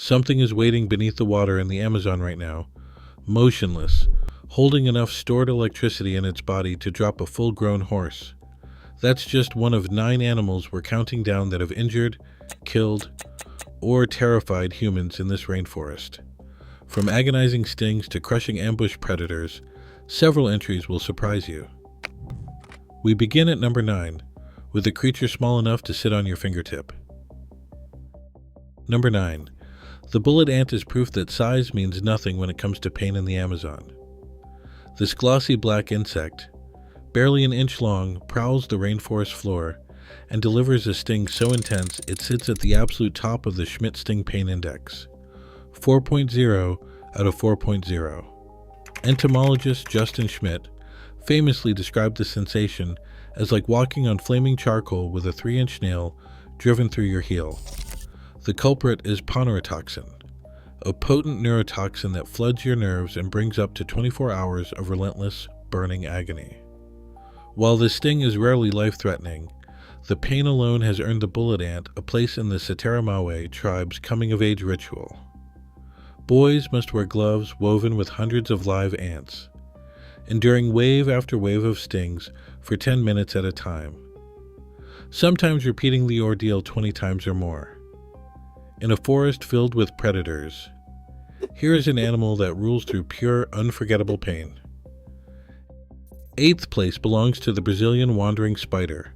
Something is waiting beneath the water in the Amazon right now, motionless, holding enough stored electricity in its body to drop a full-grown horse. That's just one of 9 animals we're counting down that have injured, killed, or terrified humans in this rainforest. From agonizing stings to crushing ambush predators, several entries will surprise you. We begin at number 9, with a creature small enough to sit on your fingertip. Number 9. The bullet ant is proof that size means nothing when it comes to pain in the Amazon. This glossy black insect, barely an inch long, prowls the rainforest floor and delivers a sting so intense it sits at the absolute top of the Schmidt Sting Pain Index, 4.0 out of 4.0. Entomologist Justin Schmidt famously described the sensation as like walking on flaming charcoal with a 3-inch nail driven through your heel. The culprit is ponerotoxin, a potent neurotoxin that floods your nerves and brings up to 24 hours of relentless, burning agony. While the sting is rarely life-threatening, the pain alone has earned the bullet ant a place in the Sateramawe tribe's coming-of-age ritual. Boys must wear gloves woven with hundreds of live ants, enduring wave after wave of stings for 10 minutes at a time, sometimes repeating the ordeal 20 times or more. In a forest filled with predators, here is an animal that rules through pure, unforgettable pain. 8th place belongs to the Brazilian wandering spider,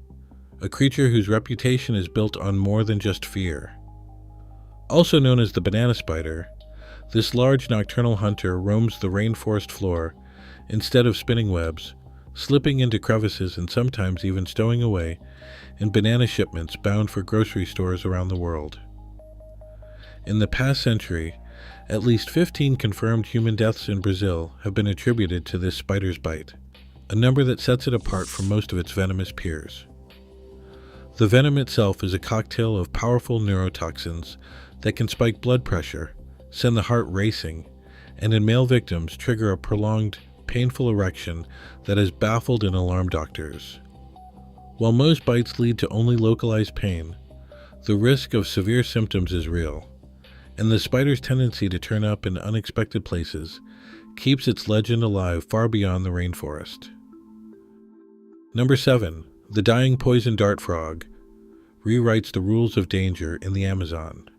a creature whose reputation is built on more than just fear. Also known as the banana spider, this large nocturnal hunter roams the rainforest floor instead of spinning webs, slipping into crevices and sometimes even stowing away in banana shipments bound for grocery stores around the world. In the past century, at least 15 confirmed human deaths in Brazil have been attributed to this spider's bite, a number that sets it apart from most of its venomous peers. The venom itself is a cocktail of powerful neurotoxins that can spike blood pressure, send the heart racing, and in male victims trigger a prolonged, painful erection that has baffled and alarmed doctors. While most bites lead to only localized pain, the risk of severe symptoms is real, and the spider's tendency to turn up in unexpected places keeps its legend alive far beyond the rainforest. Number 7. The dying poison dart frog rewrites the rules of danger in the Amazon.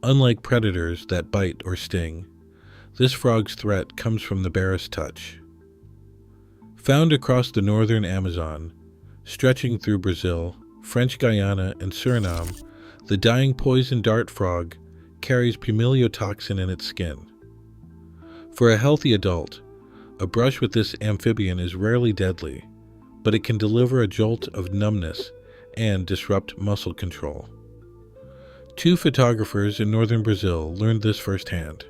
Unlike predators that bite or sting, this frog's threat comes from the barest touch. Found across the northern Amazon, stretching through Brazil, French Guiana, and Suriname, the dying poison dart frog carries pumiliotoxin in its skin. For a healthy adult, a brush with this amphibian is rarely deadly, but it can deliver a jolt of numbness and disrupt muscle control. 2 photographers in northern Brazil learned this firsthand.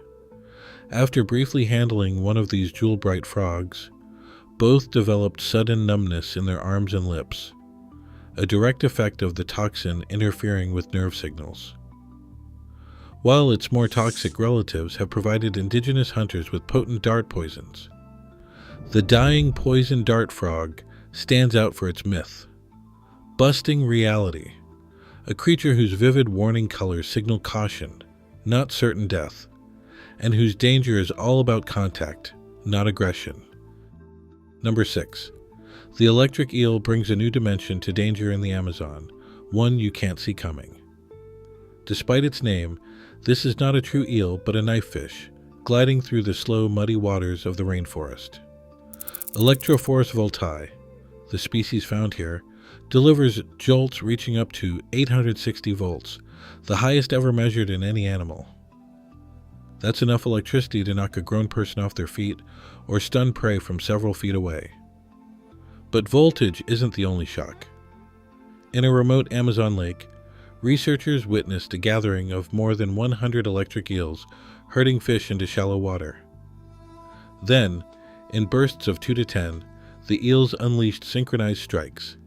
After briefly handling one of these jewel-bright frogs, both developed sudden numbness in their arms and lips, a direct effect of the toxin interfering with nerve signals. While its more toxic relatives have provided indigenous hunters with potent dart poisons, the dying poison dart frog stands out for its myth. Busting reality, a creature whose vivid warning colors signal caution, not certain death, and whose danger is all about contact, not aggression. Number 6. The electric eel brings a new dimension to danger in the Amazon, one you can't see coming. Despite its name, this is not a true eel but a knife fish, gliding through the slow, muddy waters of the rainforest. Electrophorus voltae, the species found here, delivers jolts reaching up to 860 volts, the highest ever measured in any animal. That's enough electricity to knock a grown person off their feet or stun prey from several feet away. But voltage isn't the only shock. In a remote Amazon lake, researchers witnessed a gathering of more than 100 electric eels herding fish into shallow water. Then, in bursts of 2 to 10, the eels unleashed synchronized strikes,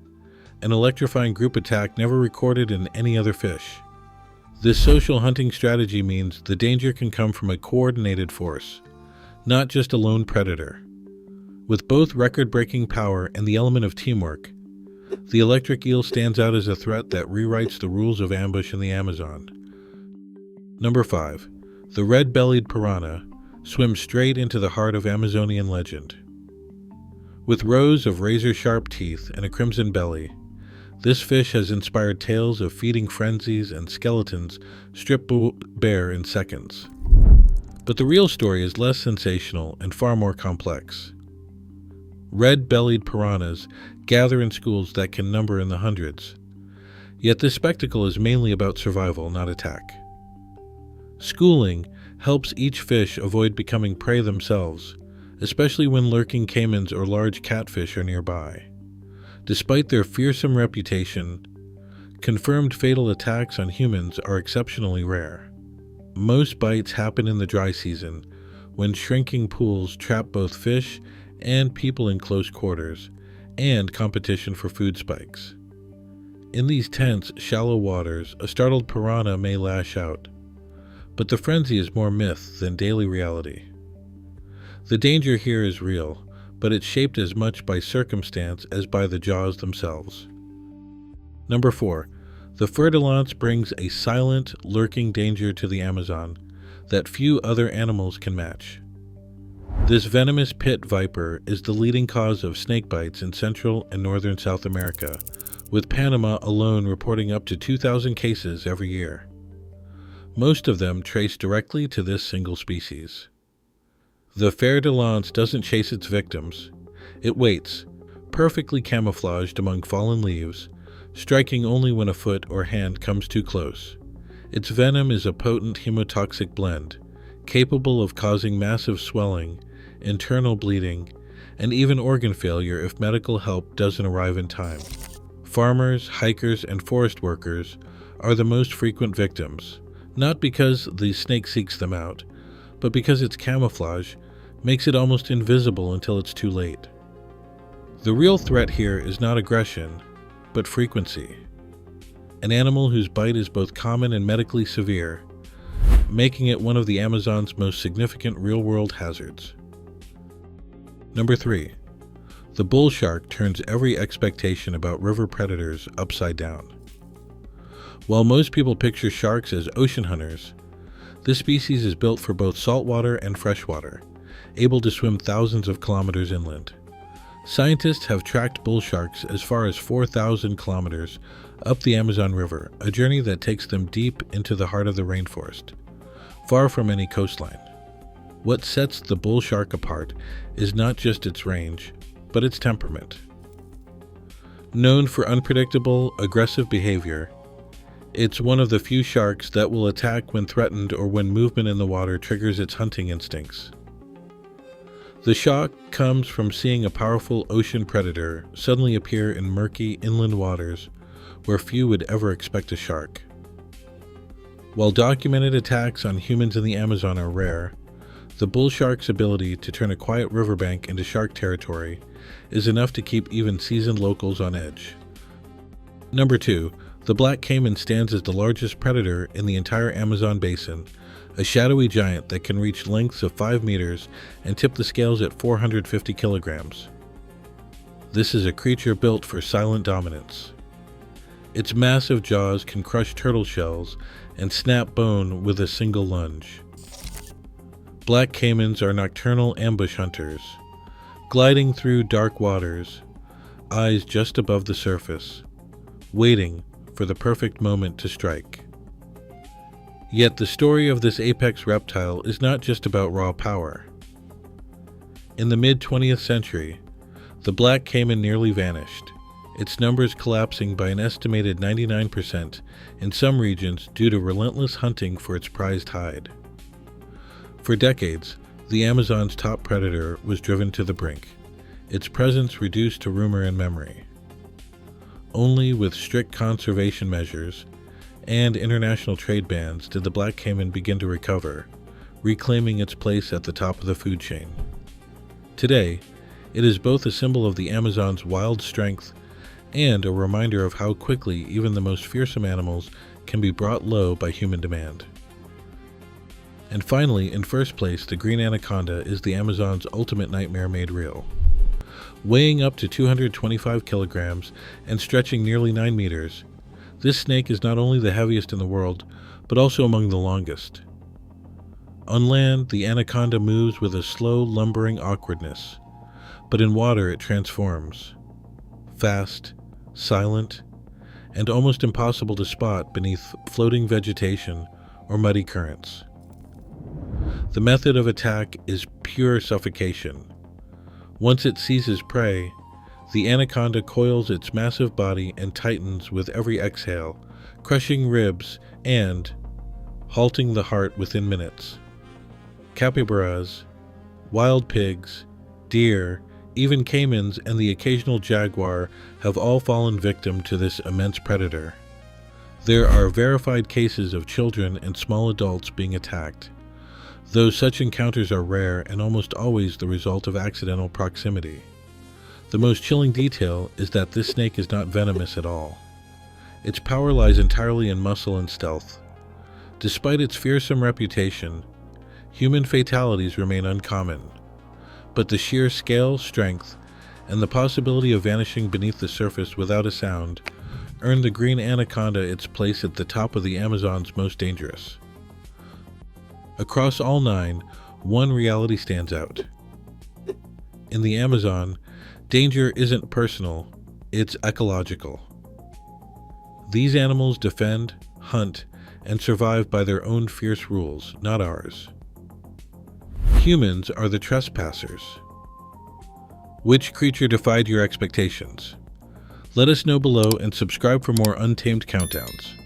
an electrifying group attack never recorded in any other fish. This social hunting strategy means the danger can come from a coordinated force, not just a lone predator. With both record-breaking power and the element of teamwork, the electric eel stands out as a threat that rewrites the rules of ambush in the Amazon. Number 5. The red-bellied piranha swims straight into the heart of Amazonian legend. With rows of razor-sharp teeth and a crimson belly, this fish has inspired tales of feeding frenzies and skeletons stripped bare in seconds. But the real story is less sensational and far more complex. Red-bellied piranhas gather in schools that can number in the hundreds. Yet this spectacle is mainly about survival, not attack. Schooling helps each fish avoid becoming prey themselves, especially when lurking caimans or large catfish are nearby. Despite their fearsome reputation, confirmed fatal attacks on humans are exceptionally rare. Most bites happen in the dry season, when shrinking pools trap both fish and people in close quarters, and competition for food spikes. In these tense, shallow waters, a startled piranha may lash out, but the frenzy is more myth than daily reality. The danger here is real, but it's shaped as much by circumstance as by the jaws themselves. Number 4. The Fer-de-lance brings a silent, lurking danger to the Amazon that few other animals can match. This venomous pit viper is the leading cause of snake bites in Central and Northern South America, with Panama alone reporting up to 2,000 cases every year. Most of them trace directly to this single species. The Fer-de-lance doesn't chase its victims. It waits, perfectly camouflaged among fallen leaves, striking only when a foot or hand comes too close. Its venom is a potent hemotoxic blend, capable of causing massive swelling, internal bleeding, and even organ failure if medical help doesn't arrive in time. Farmers, hikers, and forest workers are the most frequent victims, not because the snake seeks them out, but because its camouflage makes it almost invisible until it's too late. The real threat here is not aggression, but frequency. An animal whose bite is both common and medically severe, making it one of the Amazon's most significant real-world hazards. Number 3. The bull shark turns every expectation about river predators upside down. While most people picture sharks as ocean hunters, this species is built for both saltwater and freshwater, able to swim thousands of kilometers inland. Scientists have tracked bull sharks as far as 4,000 kilometers up the Amazon River, a journey that takes them deep into the heart of the rainforest, far from any coastline. What sets the bull shark apart is not just its range, but its temperament. Known for unpredictable, aggressive behavior, it's one of the few sharks that will attack when threatened or when movement in the water triggers its hunting instincts. The shock comes from seeing a powerful ocean predator suddenly appear in murky inland waters where few would ever expect a shark. While documented attacks on humans in the Amazon are rare, the bull shark's ability to turn a quiet riverbank into shark territory is enough to keep even seasoned locals on edge. Number 2. The black caiman stands as the largest predator in the entire Amazon basin, a shadowy giant that can reach lengths of 5 meters and tip the scales at 450 kilograms. This is a creature built for silent dominance. Its massive jaws can crush turtle shells and snap bone with a single lunge. Black caimans are nocturnal ambush hunters, gliding through dark waters, eyes just above the surface, waiting for the perfect moment to strike. Yet the story of this apex reptile is not just about raw power. In the mid-20th century, the black caiman nearly vanished, its numbers collapsing by an estimated 99% in some regions due to relentless hunting for its prized hide. For decades, the Amazon's top predator was driven to the brink, its presence reduced to rumor and memory. Only with strict conservation measures and international trade bans did the black caiman begin to recover, reclaiming its place at the top of the food chain. Today, it is both a symbol of the Amazon's wild strength and a reminder of how quickly even the most fearsome animals can be brought low by human demand. And finally, in first place, the green anaconda is the Amazon's ultimate nightmare made real. Weighing up to 225 kilograms and stretching nearly 9 meters, this snake is not only the heaviest in the world, but also among the longest. On land, the anaconda moves with a slow, lumbering awkwardness, but in water it transforms. Fast, silent, and almost impossible to spot beneath floating vegetation or muddy currents. The method of attack is pure suffocation. Once it seizes prey, the anaconda coils its massive body and tightens with every exhale, crushing ribs and halting the heart within minutes. Capybaras, wild pigs, deer, even caimans, and the occasional jaguar have all fallen victim to this immense predator. There are verified cases of children and small adults being attacked, though such encounters are rare and almost always the result of accidental proximity. The most chilling detail is that this snake is not venomous at all. Its power lies entirely in muscle and stealth. Despite its fearsome reputation, human fatalities remain uncommon, but the sheer scale, strength, and the possibility of vanishing beneath the surface without a sound earned the green anaconda its place at the top of the Amazon's most dangerous. Across all 9, one reality stands out. In the Amazon, danger isn't personal, it's ecological. These animals defend, hunt, and survive by their own fierce rules, not ours. Humans are the trespassers. Which creature defied your expectations? Let us know below and subscribe for more Untamed Countdowns.